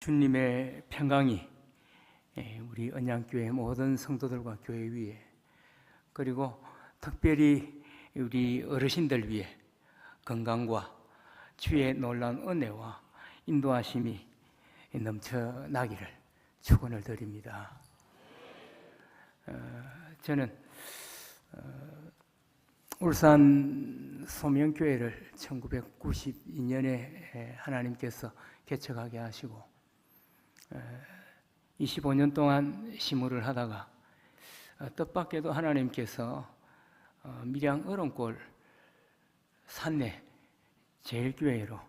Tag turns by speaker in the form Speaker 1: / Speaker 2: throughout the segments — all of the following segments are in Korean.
Speaker 1: 주님의 평강이 우리 언양교회 모든 성도들과 교회 위에, 그리고 특별히 우리 어르신들 위에 건강과 주의 놀라운 은혜와 인도하심이 넘쳐나기를 축원을 드립니다. 저는 울산 소명교회를 1992년에 하나님께서 개척하게 하시고 25년 동안 시무를 하다가 뜻밖에도 하나님께서 밀양 얼음골 산내 제일교회로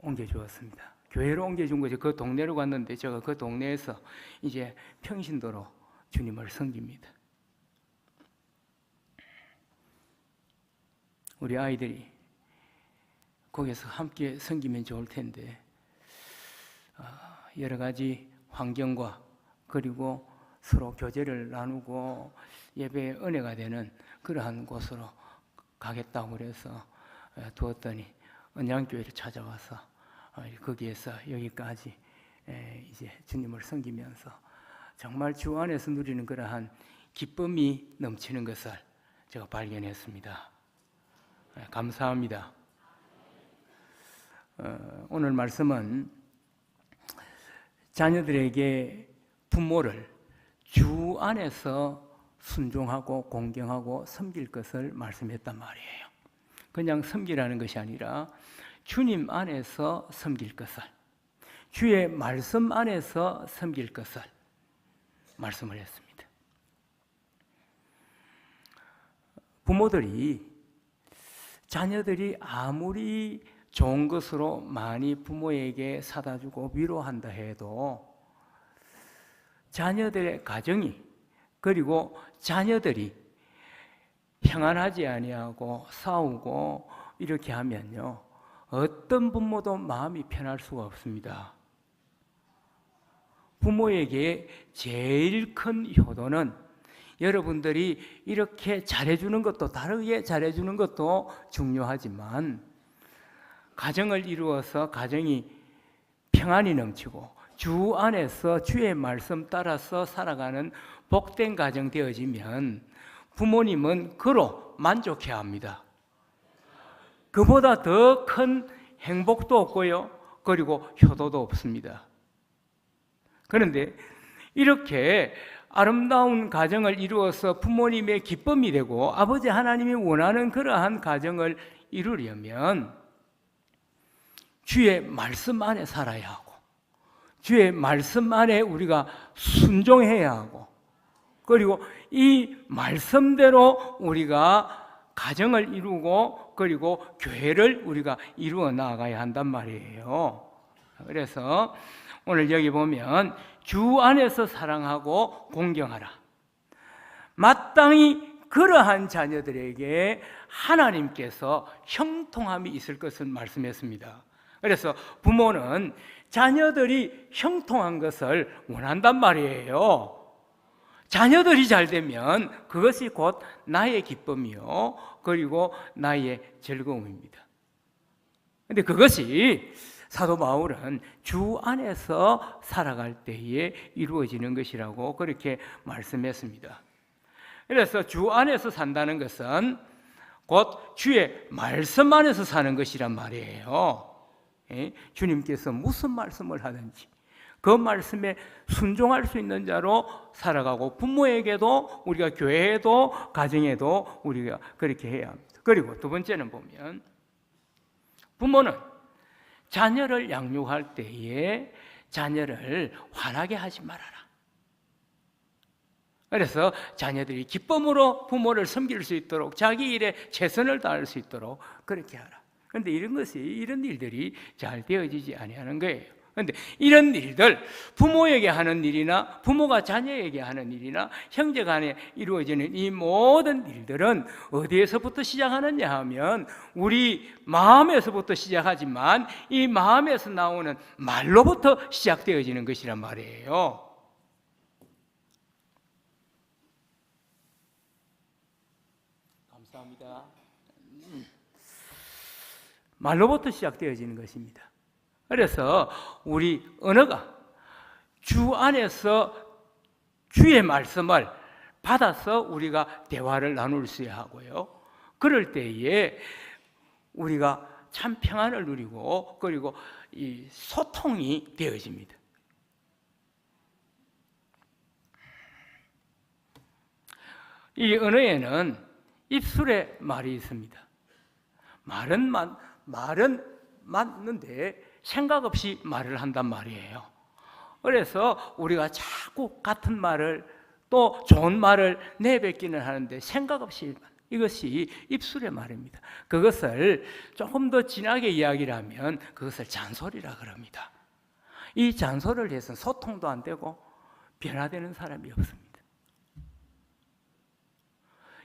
Speaker 1: 옮겨주었습니다. 교회로 옮겨준 거죠. 그 동네로 갔는데 제가 그 동네에서 이제 평신도로 주님을 섬깁니다. 우리 아이들이 거기서 함께 섬기면 좋을 텐데 여러 가지 환경과 그리고 서로 교제를 나누고 예배의 은혜가 되는 그러한 곳으로 가겠다고 그래서 두었더니 언양교회를 찾아와서 거기에서 여기까지 이제 주님을 섬기면서 정말 주 안에서 누리는 그러한 기쁨이 넘치는 것을 제가 발견했습니다. 감사합니다. 오늘 말씀은 자녀들에게 부모를 주 안에서 순종하고 공경하고 섬길 것을 말씀했단 말이에요. 그냥 섬기라는 것이 아니라 주님 안에서 섬길 것을, 주의 말씀 안에서 섬길 것을 말씀을 했습니다. 부모들이, 자녀들이 아무리 좋은 것으로 많이 부모에게 사다 주고 위로한다 해도 자녀들의 가정이, 그리고 자녀들이 평안하지 아니하고 싸우고 이렇게 하면요, 어떤 부모도 마음이 편할 수가 없습니다. 부모에게 제일 큰 효도는 여러분들이 이렇게 잘해주는 것도, 다르게 잘해주는 것도 중요하지만 가정을 이루어서 가정이 평안이 넘치고 주 안에서 주의 말씀 따라서 살아가는 복된 가정 되어지면 부모님은 그로 만족해야 합니다. 그보다 더 큰 행복도 없고요, 그리고 효도도 없습니다. 그런데 이렇게 아름다운 가정을 이루어서 부모님의 기쁨이 되고 아버지 하나님이 원하는 그러한 가정을 이루려면 주의 말씀 안에 살아야 하고 주의 말씀 안에 우리가 순종해야 하고, 그리고 이 말씀대로 우리가 가정을 이루고 그리고 교회를 우리가 이루어 나가야 한단 말이에요. 그래서 오늘 여기 보면 주 안에서 사랑하고 공경하라. 마땅히 그러한 자녀들에게 하나님께서 형통함이 있을 것을 말씀했습니다. 그래서 부모는 자녀들이 형통한 것을 원한단 말이에요. 자녀들이 잘 되면 그것이 곧 나의 기쁨이요, 그리고 나의 즐거움입니다. 그런데 그것이 사도 바울은 주 안에서 살아갈 때에 이루어지는 것이라고 그렇게 말씀했습니다. 그래서 주 안에서 산다는 것은 곧 주의 말씀 안에서 사는 것이란 말이에요. 주님께서 무슨 말씀을 하든지 그 말씀에 순종할 수 있는 자로 살아가고, 부모에게도 우리가 교회에도 가정에도 우리가 그렇게 해야 합니다. 그리고 두 번째는 보면 부모는 자녀를 양육할 때에 자녀를 화나게 하지 말아라. 그래서 자녀들이 기쁨으로 부모를 섬길 수 있도록 자기 일에 최선을 다할 수 있도록 그렇게 하라. 그런데 이런 일들이 잘 되어지지 아니하는 거예요. 그런데 이런 일들, 부모에게 하는 일이나 부모가 자녀에게 하는 일이나 형제 간에 이루어지는 이 모든 일들은 어디에서부터 시작하느냐 하면 우리 마음에서부터 시작하지만 이 마음에서 나오는 말로부터 시작되어지는 것이란 말이에요. 감사합니다. 말로부터 시작되어지는 것입니다. 그래서 우리 언어가 주 안에서 주의 말씀을 받아서 우리가 대화를 나눌 수 하고요. 그럴 때에 우리가 참 평안을 누리고 그리고 이 소통이 되어집니다. 이 언어에는 입술의 말이 있습니다. 말은 맞는데 생각 없이 말을 한단 말이에요. 그래서 우리가 자꾸 같은 말을 또 좋은 말을 내뱉기는 하는데 생각 없이, 이것이 입술의 말입니다. 그것을 조금 더 진하게 이야기를 하면 그것을 잔소리라 그럽니다. 이 잔소리를 해서는 소통도 안 되고 변화되는 사람이 없습니다.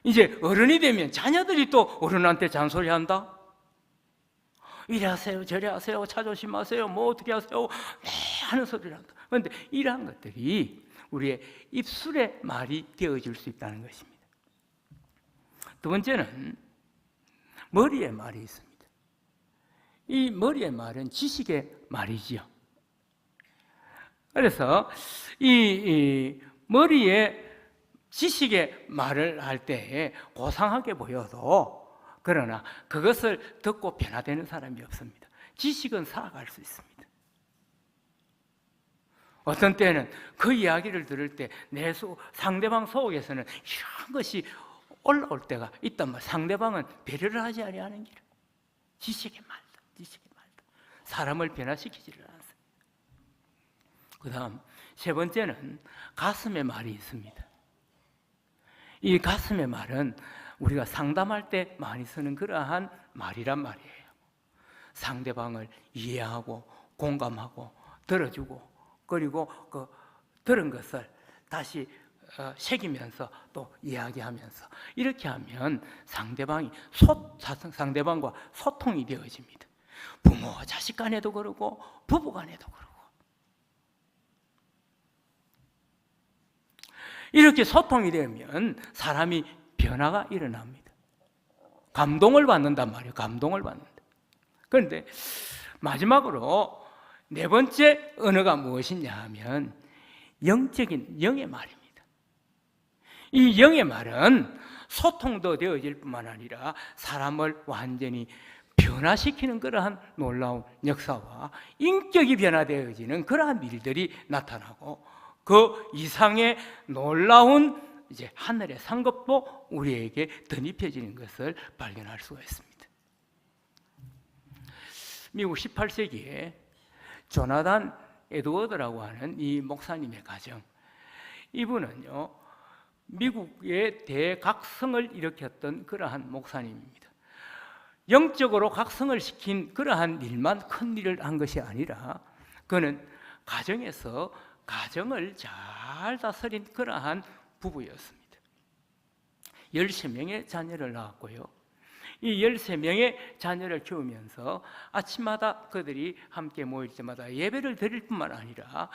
Speaker 1: 이제 어른이 되면 자녀들이 또 어른한테 잔소리한다. 이래 하세요, 저래 하세요, 차 조심하세요, 뭐 어떻게 하세요 하는 소리를 한다. 그런데 이러한 것들이 우리의 입술의 말이 되어질 수 있다는 것입니다. 두 번째는 머리의 말이 있습니다. 이 머리의 말은 지식의 말이지요. 그래서 이 머리에 지식의 말을 할 때 고상하게 보여도 그러나 그것을 듣고 변화되는 사람이 없습니다. 지식은 살아갈 수 있습니다. 어떤 때는 그 이야기를 들을 때 내 상대방 속에서는 이런 것이 올라올 때가 있단 말이에요. 상대방은 배려를 하지 아니하는 길. 지식의 말도 사람을 변화시키지를 않습니다. 그 다음 세 번째는 가슴의 말이 있습니다. 이 가슴의 말은 우리가 상담할 때 많이 쓰는 그러한 말이란 말이에요. 상대방을 이해하고 공감하고 들어주고 그리고 그 들은 것을 다시 새기면서 또 이야기하면서 이렇게 하면 상대방과 소통이 되어집니다. 부모와 자식 간에도 그러고 부부 간에도 그러고 이렇게 소통이 되면 사람이 변화가 일어납니다. 감동을 받는단 말이에요. 감동을 받는다. 그런데 마지막으로 네 번째 언어가 무엇이냐 하면 영적인 영의 말입니다. 이 영의 말은 소통도 되어질 뿐만 아니라 사람을 완전히 변화시키는 그러한 놀라운 역사와 인격이 변화되어지는 그러한 일들이 나타나고 그 이상의 놀라운 이제 하늘의 상급도 우리에게 덧입혀지는 것을 발견할 수가 있습니다. 미국 18세기에 조나단 에드워드라고 하는 이 목사님의 가정, 이분은요 미국의 대각성을 일으켰던 그러한 목사님입니다. 영적으로 각성을 시킨 그러한 일만 큰 일을 한 것이 아니라 그는 가정에서 가정을 잘 다스린 그러한 부부였습니다. 13명의 자녀를 낳았고요. 이 13명의 자녀를 키우면서 아침마다 그들이 함께 모일 때마다 예배를 드릴 뿐만 아니라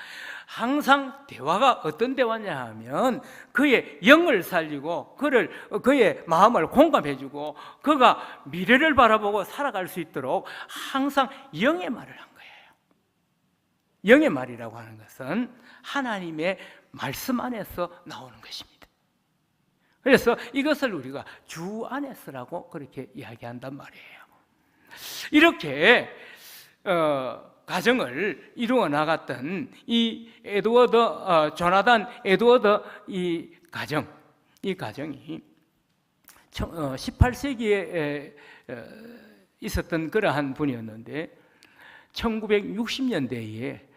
Speaker 1: 항상 대화가 어떤 대화냐 하면 그의 영을 살리고 그의 마음을 공감해주고 그가 미래를 바라보고 살아갈 수 있도록 항상 영의 말을 한 거예요. 영의 말이라고 하는 것은 하나님의 말씀 안에서 나오는 것입니다. 그래서 이것을 우리가 주 안에서라고 그렇게 이야기한단 말이에요. 이렇게 가정을 이루어 나갔던 이 조나단 에드워드 이 가정이 18세기에 있었던 그러한 분이었는데 1960년대에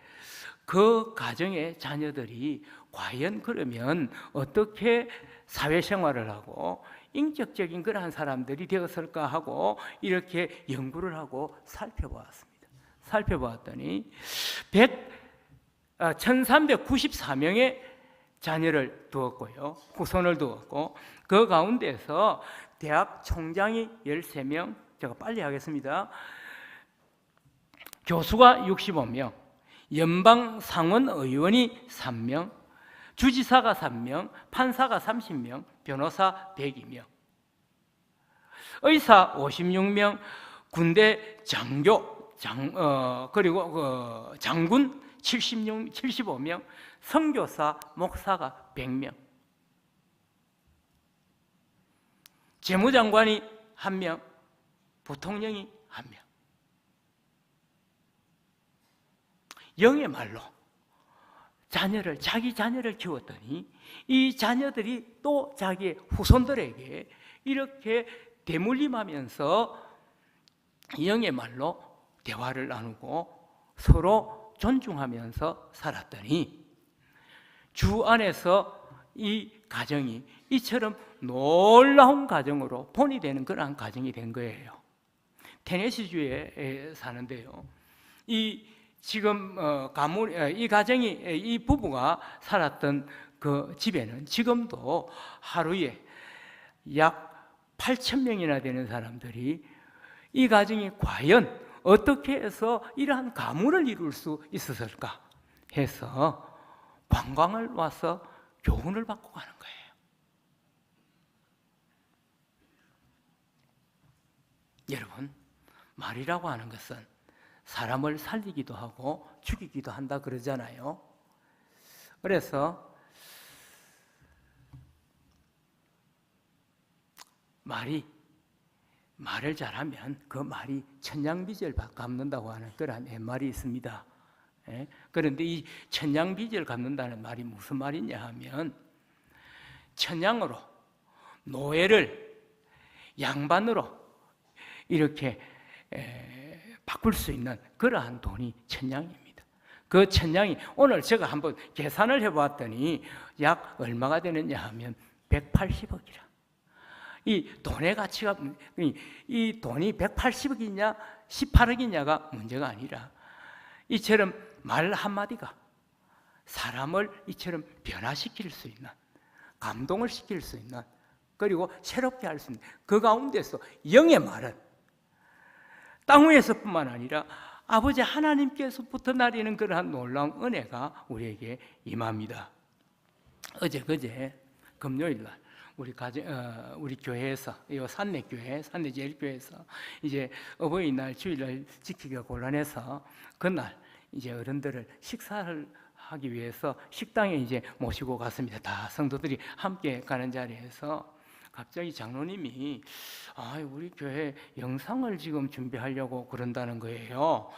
Speaker 1: 그 가정의 자녀들이 과연 그러면 어떻게 사회생활을 하고 인격적인 그러한 사람들이 되었을까 하고 이렇게 연구를 하고 살펴보았습니다. 살펴보았더니 1394명의 자녀를 두었고요. 후손을 두었고 그 가운데서 대학 총장이 13명, 제가 빨리 하겠습니다. 교수가 65명, 연방 상원 의원이 3명, 주지사가 3명, 판사가 30명, 변호사 102명, 의사 56명, 군대 그리고 장군 75명, 선교사, 목사가 100명, 재무장관이 1명, 부통령이 1명. 영의 말로 자기 자녀를 키웠더니 이 자녀들이 또 자기의 후손들에게 이렇게 대물림하면서 영의 말로 대화를 나누고 서로 존중하면서 살았더니 주 안에서 이 가정이 이처럼 놀라운 가정으로 본이 되는 그러한 가정이 된 거예요. 테네시주에 사는데요. 지금 이 가정이, 이 부부가 살았던 그 집에는 지금도 하루에 약 8,000명이나 되는 사람들이 이 가정이 과연 어떻게 해서 이러한 가문을 이룰 수 있었을까 해서 관광을 와서 교훈을 받고 가는 거예요. 여러분, 말이라고 하는 것은 사람을 살리기도 하고 죽이기도 한다 그러잖아요. 그래서 말을 잘하면 그 말이 천냥빚을 갚는다고 하는 그런 말이 있습니다. 그런데 이 천냥빚을 갚는다는 말이 무슨 말이냐 하면 천냥으로 노예를 양반으로 이렇게 바꿀 수 있는 그러한 돈이 천냥입니다. 그 천냥이 오늘 제가 한번 계산을 해보았더니 약 얼마가 되느냐 하면 180억이라. 이 돈의 가치가, 이 돈이 180억이냐 18억이냐가 문제가 아니라 이처럼 말 한마디가 사람을 이처럼 변화시킬 수 있는, 감동을 시킬 수 있는, 그리고 새롭게 할 수 있는 그 가운데서 영의 말은 땅 위에서뿐만 아니라 아버지 하나님께서부터 나리는 그러한 놀라운 은혜가 우리에게 임합니다. 그제 금요일 날 우리 교회에서, 이 산내교회, 산내제일교회에서 이제 어버이날 주일날 지키기가 곤란해서 그날 이제 어른들을 식사를 하기 위해서 식당에 이제 모시고 갔습니다. 다 성도들이 함께 가는 자리에서 갑자기 장로님이 우리 교회 영상을 지금 준비하려고 그런다는 거예요.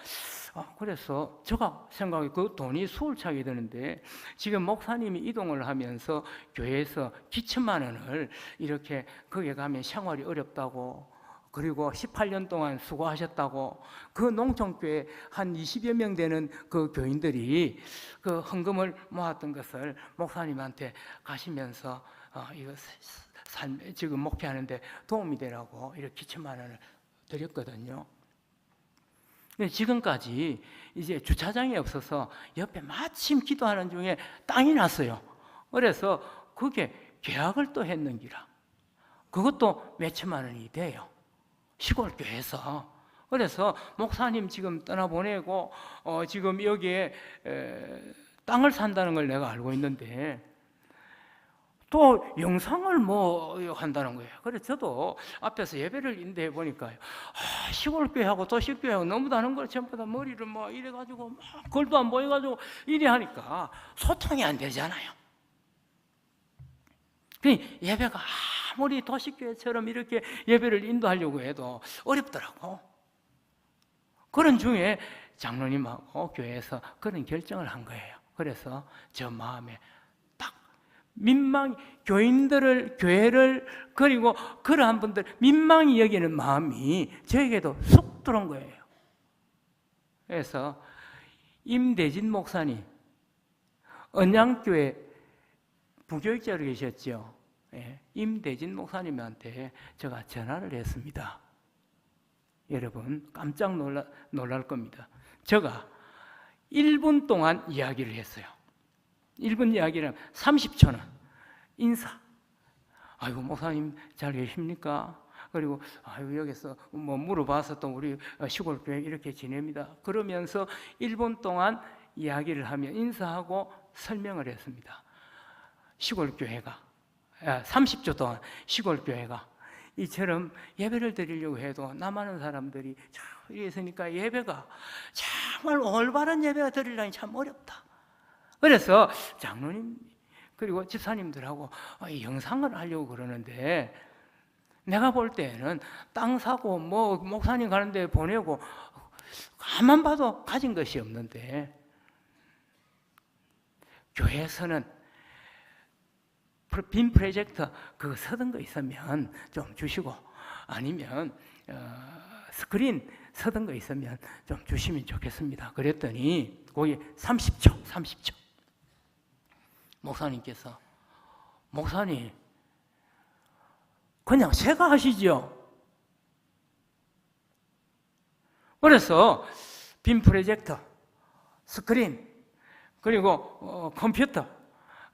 Speaker 1: 그래서 제가 생각해 그 돈이 수울차게 드는데 지금 목사님이 이동을 하면서 교회에서 기천만 원을 이렇게 거기에 가면 생활이 어렵다고, 그리고 18년 동안 수고하셨다고, 그 농촌교회 한 20여 명 되는 그 교인들이 그 헌금을 모았던 것을 목사님한테 가시면서 이거 지금 목회하는데 도움이 되라고 이렇게 기천만 원을 드렸거든요. 근데 지금까지 이제 주차장이 없어서 옆에 마침 기도하는 중에 땅이 났어요. 그래서 그게 계약을 또 했는기라. 그것도 몇천만 원이 돼요. 시골 교회에서. 그래서 목사님 지금 떠나보내고 지금 여기에 땅을 산다는 걸 내가 알고 있는데 또 영상을 한다는 거예요. 그래서 저도 앞에서 예배를 인도해 보니까요. 시골교회하고 도시교회하고 너무 다른 걸 전부 다 머리를 이래가지고 걸도 안 보여가지고 이래 하니까 소통이 안 되잖아요. 예배가 아무리 도시교회처럼 이렇게 예배를 인도하려고 해도 어렵더라고. 그런 중에 장로님하고 교회에서 그런 결정을 한 거예요. 그래서 저 마음에 교회를 그리고 그러한 분들 민망히 여기는 마음이 저에게도 쑥 들어온 거예요. 그래서 임대진 목사님, 언양교회 부교육자로 계셨죠. 임대진 목사님한테 제가 전화를 했습니다. 여러분 깜짝 놀랄 겁니다. 제가 1분 동안 이야기를 했어요. 1분 이야기를 30초는 인사. 아이고 목사님 잘 계십니까? 그리고 여기서 물어봐서 또 우리 시골교회 이렇게 지냅니다. 그러면서 1분 동안 이야기를 하며 인사하고 설명을 했습니다. 시골교회가 30초 동안 시골교회가 이처럼 예배를 드리려고 해도 남아는 사람들이 참 있으니까 예배가 정말 올바른 예배가 드리려니 참 어렵다. 그래서 장로님 그리고 집사님들하고 영상을 하려고 그러는데 내가 볼 때는 땅 사고 뭐 목사님 가는 데 보내고 가만 봐도 가진 것이 없는데 교회에서는 빔 프로젝터 그거 서던 거 있으면 좀 주시고 아니면 스크린 서던 거 있으면 좀 주시면 좋겠습니다. 그랬더니 거기 30초 목사님께서 목사님 그냥 새가 하시죠. 그래서 빔 프로젝터, 스크린, 그리고 컴퓨터,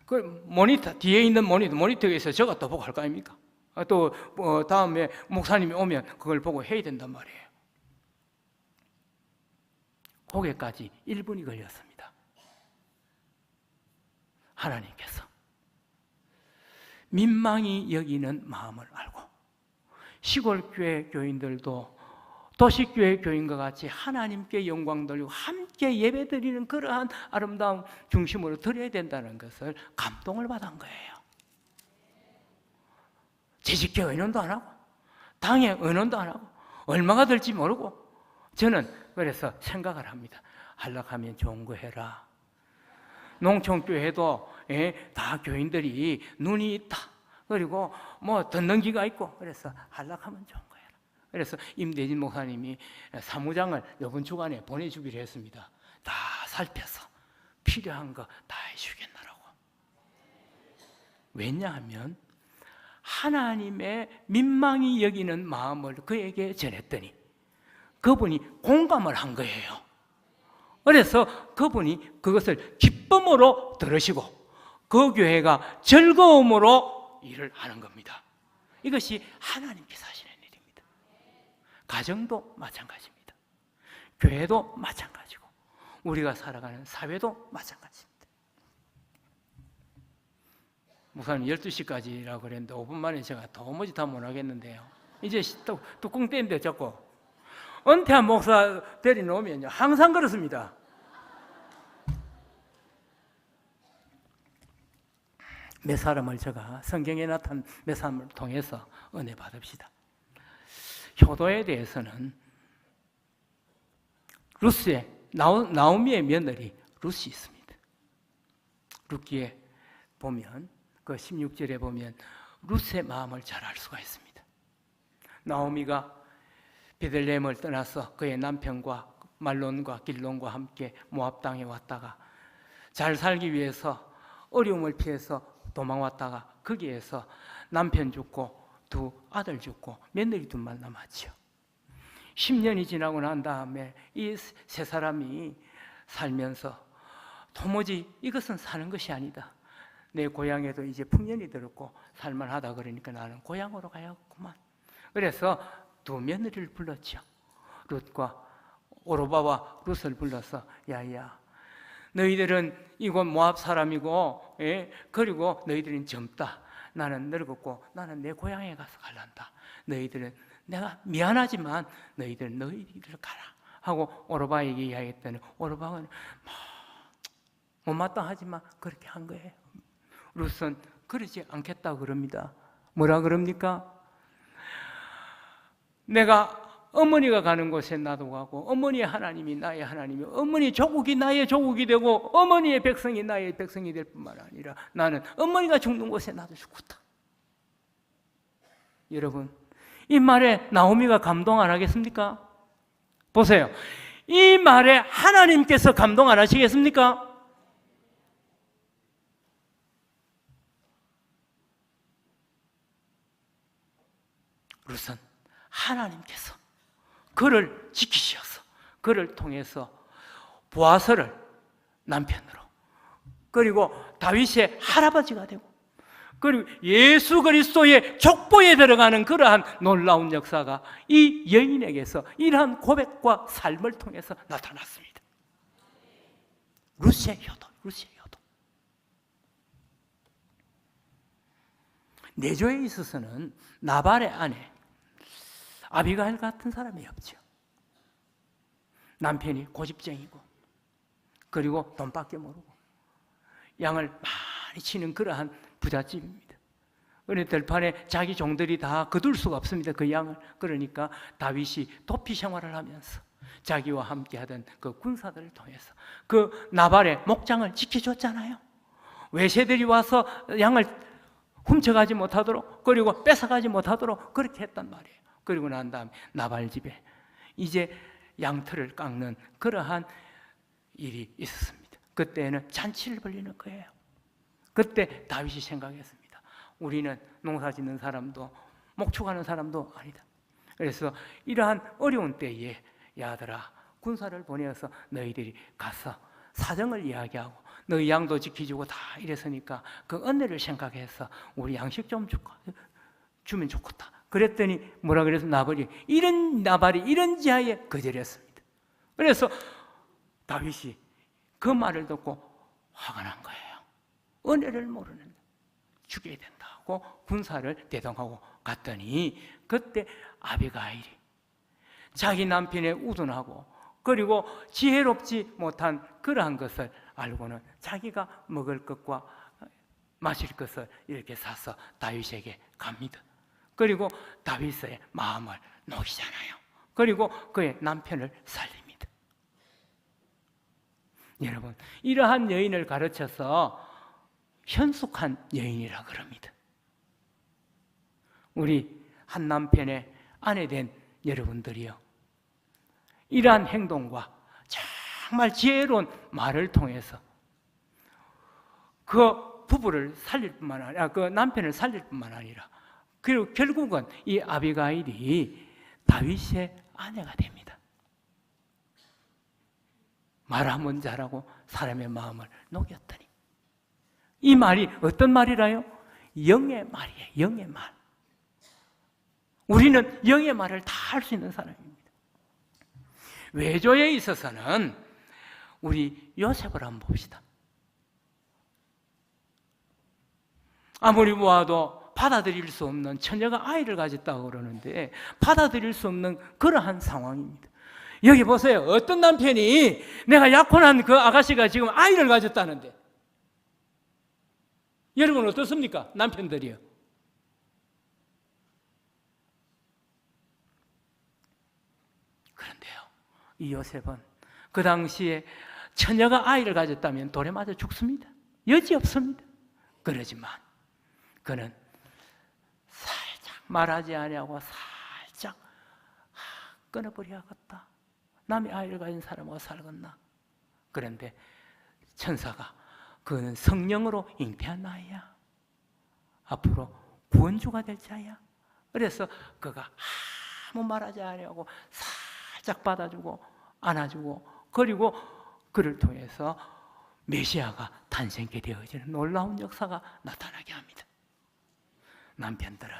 Speaker 1: 그 모니터, 뒤에 있는 모니터에서 저가 또 보고 할 거 아닙니까? 또 다음에 목사님이 오면 그걸 보고 해야 된단 말이에요. 거기까지 1분이 걸렸습니다. 하나님께서 민망히 여기는 마음을 알고 시골교회 교인들도 도시교회 교인과 같이 하나님께 영광 돌리고 함께 예배드리는 그러한 아름다운 중심으로 드려야 된다는 것을 감동을 받은 거예요. 재직교 의논도 안 하고 당회 의논도 안 하고 얼마가 될지 모르고 저는 그래서 생각을 합니다. 하려면 좋은 거 해라. 농촌교회도 다 교인들이 눈이 있다. 그리고 뭐 듣는 귀가 있고 그래서 하려면 좋은 거 해라. 그래서 임대진 목사님이 사무장을 이번 주간에 보내주기로 했습니다. 다 살펴서 필요한 거 다 해주겠노라고. 왜냐하면 하나님의 민망히 여기는 마음을 그에게 전했더니 그분이 공감을 한 거예요. 그래서 그분이 그것을 기쁨으로 들으시고 그 교회가 즐거움으로 일을 하는 겁니다. 이것이 하나님께서 하시는 일입니다. 가정도 마찬가지입니다. 교회도 마찬가지고 우리가 살아가는 사회도 마찬가지입니다. 목사님 12시까지라고 그랬는데 5분 만에 제가 도무지 다 못하겠는데요. 이제 뚜껑 떼는데 자꾸 은퇴한 목사 데려놓으면요 항상 그렇습니다. 몇 사람을 제가 성경에 나타난 몇 사람을 통해서 은혜 받읍시다. 효도에 대해서는 루스의 나오미의 며느리 루시 있습니다. 룻기에 보면 그 16절에 보면 루스의 마음을 잘 알 수가 있습니다. 나오미가 베들레헴을 떠나서 그의 남편과 말론과 길론과 함께 모압 땅에 왔다가 잘 살기 위해서 어려움을 피해서 도망왔다가 거기에서 남편 죽고 두 아들 죽고 며느리 둘만 남았죠. 10년이 지나고 난 다음에 이 세 사람이 살면서 도무지 이것은 사는 것이 아니다. 내 고향에도 이제 풍년이 들었고 살만하다 그러니까 나는 고향으로 가야겠구만. 그래서 두 며느리를 불렀죠. 룻과 오르바와 룻을 불러서 야야 너희들은 이곳 모압 사람이고 그리고 너희들은 젊다. 나는 늙었고 나는 내 고향에 가서 갈란다. 너희들은 내가 미안하지만 너희들은 너희들 가라 하고 오르바에게 이야기했더니 오르바는 못마땅하지만 그렇게 한 거예요. 룻은 그러지 않겠다고 그럽니다. 뭐라 그럽니까? 내가 어머니가 가는 곳에 나도 가고 어머니의 하나님이 나의 하나님이 어머니 조국이 나의 조국이 되고 어머니의 백성이 나의 백성이 될 뿐만 아니라 나는 어머니가 죽는 곳에 나도 죽겠다. 여러분 이 말에 나오미가 감동 안 하겠습니까? 보세요. 이 말에 하나님께서 감동 안 하시겠습니까? 룻은 하나님께서 그를 지키셔서 그를 통해서 보아스를 남편으로 그리고 다윗의 할아버지가 되고 그리고 예수 그리스도의 족보에 들어가는 그러한 놀라운 역사가 이 여인에게서 이러한 고백과 삶을 통해서 나타났습니다. 룻의 효도. 내조에 있어서는 나발의 아내 아비가일 같은 사람이 없죠. 남편이 고집쟁이고 그리고 돈밖에 모르고 양을 많이 치는 그러한 부잣집입니다. 그런데 들판에 자기 종들이 다 거둘 수가 없습니다. 그 양을. 그러니까 다윗이 도피 생활을 하면서 자기와 함께하던 그 군사들을 통해서 그 나발의 목장을 지켜줬잖아요. 외세들이 와서 양을 훔쳐가지 못하도록 그리고 뺏어가지 못하도록 그렇게 했단 말이에요. 그리고 난 다음에 나발 집에 이제 양털을 깎는 그러한 일이 있었습니다. 그때는 잔치를 벌리는 거예요. 그때 다윗이 생각했습니다. 우리는 농사 짓는 사람도 목축하는 사람도 아니다. 그래서 이러한 어려운 때에 야들아 군사를 보내어서 너희들이 가서 사정을 이야기하고 너희 양도 지켜주고 다 이랬으니까 그 은혜를 생각해서 우리 양식 좀 주면 좋겠다. 그랬더니 뭐라 그래서 나발이 이런 지하에 거절했습니다. 그래서 다윗이 그 말을 듣고 화가 난 거예요. 은혜를 모르는 죽여야 된다고 군사를 대동하고 갔더니 그때 아비가일이 자기 남편의 우둔하고 그리고 지혜롭지 못한 그러한 것을 알고는 자기가 먹을 것과 마실 것을 이렇게 사서 다윗에게 갑니다. 그리고 다윗의 마음을 녹이잖아요. 그리고 그의 남편을 살립니다. 여러분, 이러한 여인을 가르쳐서 현숙한 여인이라 그럽니다. 우리 한 남편의 아내 된 여러분들이요, 이러한 행동과 정말 지혜로운 말을 통해서 그 부부를 살릴 뿐만 아니라 그 남편을 살릴 뿐만 아니라 그리고 결국은 이 아비가일이 다윗의 아내가 됩니다. 말하면 잘하고 사람의 마음을 녹였더니 이 말이 어떤 말이라요? 영의 말이에요. 영의 말. 우리는 영의 말을 다 할 수 있는 사람입니다. 외조에 있어서는 우리 요셉을 한번 봅시다. 아무리 보아도 받아들일 수 없는 처녀가 아이를 가졌다고 그러는데 받아들일 수 없는 그러한 상황입니다. 여기 보세요. 어떤 남편이 내가 약혼한 그 아가씨가 지금 아이를 가졌다는데 여러분 어떻습니까? 남편들이요. 그런데요, 이 요셉은 그 당시에 처녀가 아이를 가졌다면 돌에 맞아 죽습니다. 여지 없습니다. 그러지만 그는 살짝 말하지 아니하고 살짝 끊어버려야겠다. 남의 아이를 가진 사람하고 살겠나. 그런데 천사가 그는 성령으로 잉태한 나이야. 앞으로 구원주가 될 자야. 그래서 그가 아무 말하지 아니하고 살짝 받아주고 안아주고 그리고 그를 통해서 메시아가 탄생케 되어지는 놀라운 역사가 나타나게 합니다. 남편들은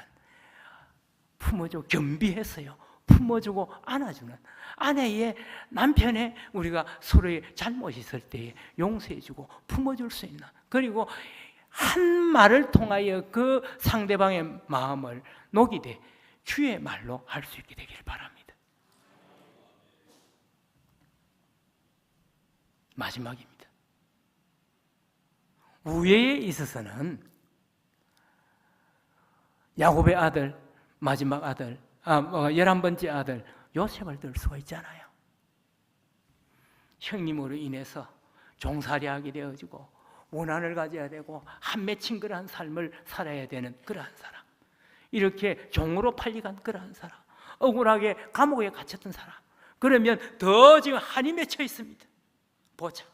Speaker 1: 품어주고 겸비해서요, 품어주고 안아주는 아내의 남편의 우리가 서로의 잘못이 있을 때에 용서해주고 품어줄 수 있는, 그리고 한 말을 통하여 그 상대방의 마음을 녹이되 주의 말로 할 수 있게 되길 바랍니다. 마지막입니다. 우애에 있어서는 야곱의 아들, 마지막 아들, 11번째 아들 요셉을 들 수가 있잖아요. 형님으로 인해서 종살이하게 되어지고 원한을 가져야 되고 한 맺힌 그러한 삶을 살아야 되는 그러한 사람, 이렇게 종으로 팔려간 그러한 사람, 억울하게 감옥에 갇혔던 사람, 그러면 더 지금 한이 맺혀 있습니다. 보자,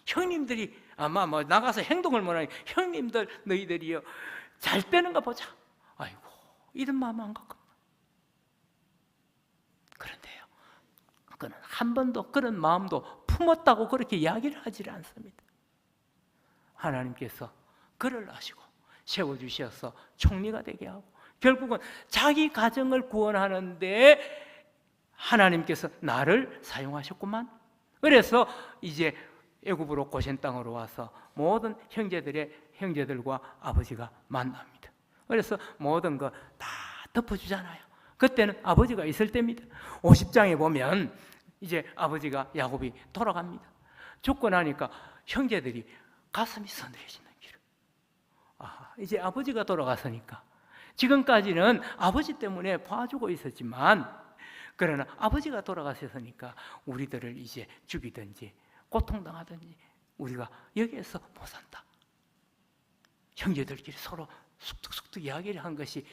Speaker 1: 형님들이 아마 나가서 행동을 못하니 형님들 너희들이요 잘 되는 거 보자. 아이고 이런 마음 안 갖고. 그런데요, 그는 한 번도 그런 마음도 품었다고 그렇게 이야기를 하지 않습니다. 하나님께서 그를 아시고 세워주셔서 총리가 되게 하고 결국은 자기 가정을 구원하는데 하나님께서 나를 사용하셨구만. 그래서 이제 애굽으로 고센 땅으로 와서 모든 형제들과 아버지가 만납니다. 그래서 모든 거 다 덮어주잖아요. 그때는 아버지가 있을 때입니다. 50장에 보면 이제 아버지가 야곱이 돌아갑니다. 죽고 나니까 형제들이 가슴이 서늘해지는 길을. 이제 아버지가 돌아갔으니까 지금까지는 아버지 때문에 봐주고 있었지만, 그러나 아버지가 돌아가셨으니까 우리들을 이제 죽이든지 고통당하든지 우리가 여기에서 못 산다. 형제들끼리 서로 쑥뚝쑥뚝 이야기를 한 것이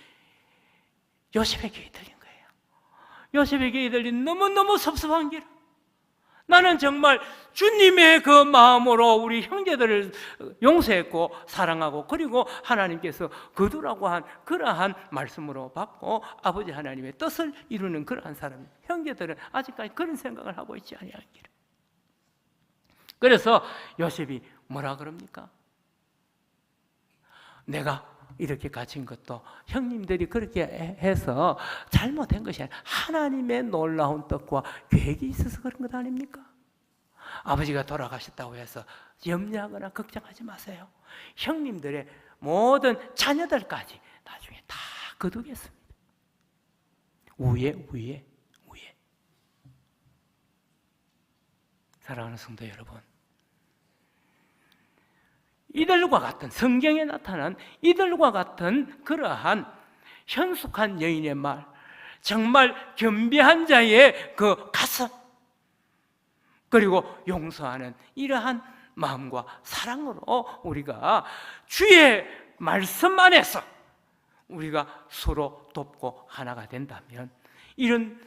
Speaker 1: 요셉의 귀에 들린 거예요. 요셉의 귀에 들린 너무너무 섭섭한 길. 나는 정말 주님의 그 마음으로 우리 형제들을 용서했고 사랑하고, 그리고 하나님께서 거두라고 한 그러한 말씀으로 받고 아버지 하나님의 뜻을 이루는 그러한 사람, 형제들은 아직까지 그런 생각을 하고 있지 아니하기를. 그래서 요셉이 뭐라 그럽니까? 내가 이렇게 갇힌 것도 형님들이 그렇게 해서 잘못된 것이 아니라 하나님의 놀라운 뜻과 계획이 있어서 그런 것 아닙니까? 아버지가 돌아가셨다고 해서 염려하거나 걱정하지 마세요. 형님들의 모든 자녀들까지 나중에 다 거두겠습니다. 위에. 사랑하는 성도 여러분, 이들과 같은, 성경에 나타난 이들과 같은 그러한 현숙한 여인의 말, 정말 겸비한 자의 그 가슴, 그리고 용서하는 이러한 마음과 사랑으로 우리가 주의 말씀 안에서 우리가 서로 돕고 하나가 된다면, 이런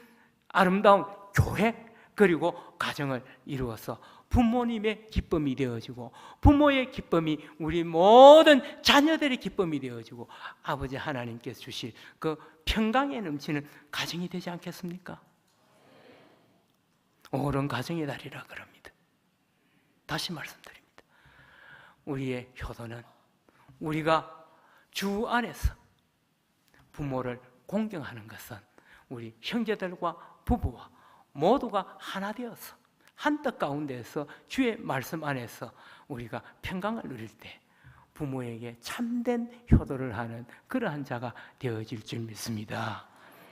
Speaker 1: 아름다운 교회 그리고 가정을 이루어서 부모님의 기쁨이 되어지고, 부모의 기쁨이 우리 모든 자녀들의 기쁨이 되어지고, 아버지 하나님께서 주실 그 평강에 넘치는 가정이 되지 않겠습니까? 옳은 가정의 달이라 그럽니다. 다시 말씀드립니다. 우리의 효도는 우리가 주 안에서 부모를 공경하는 것은 우리 형제들과 부부와 모두가 하나 되어서 한 뜻 가운데서 주의 말씀 안에서 우리가 평강을 누릴 때 부모에게 참된 효도를 하는 그러한 자가 되어질 줄 믿습니다.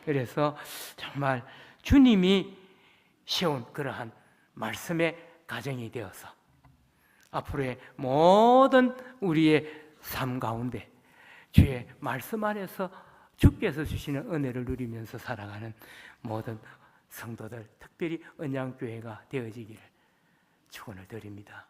Speaker 1: 그래서 정말 주님이 세운 그러한 말씀의 가정이 되어서 앞으로의 모든 우리의 삶 가운데 주의 말씀 안에서 주께서 주시는 은혜를 누리면서 살아가는 모든 성도들, 특별히 언양교회가 되어지기를 축원을 드립니다.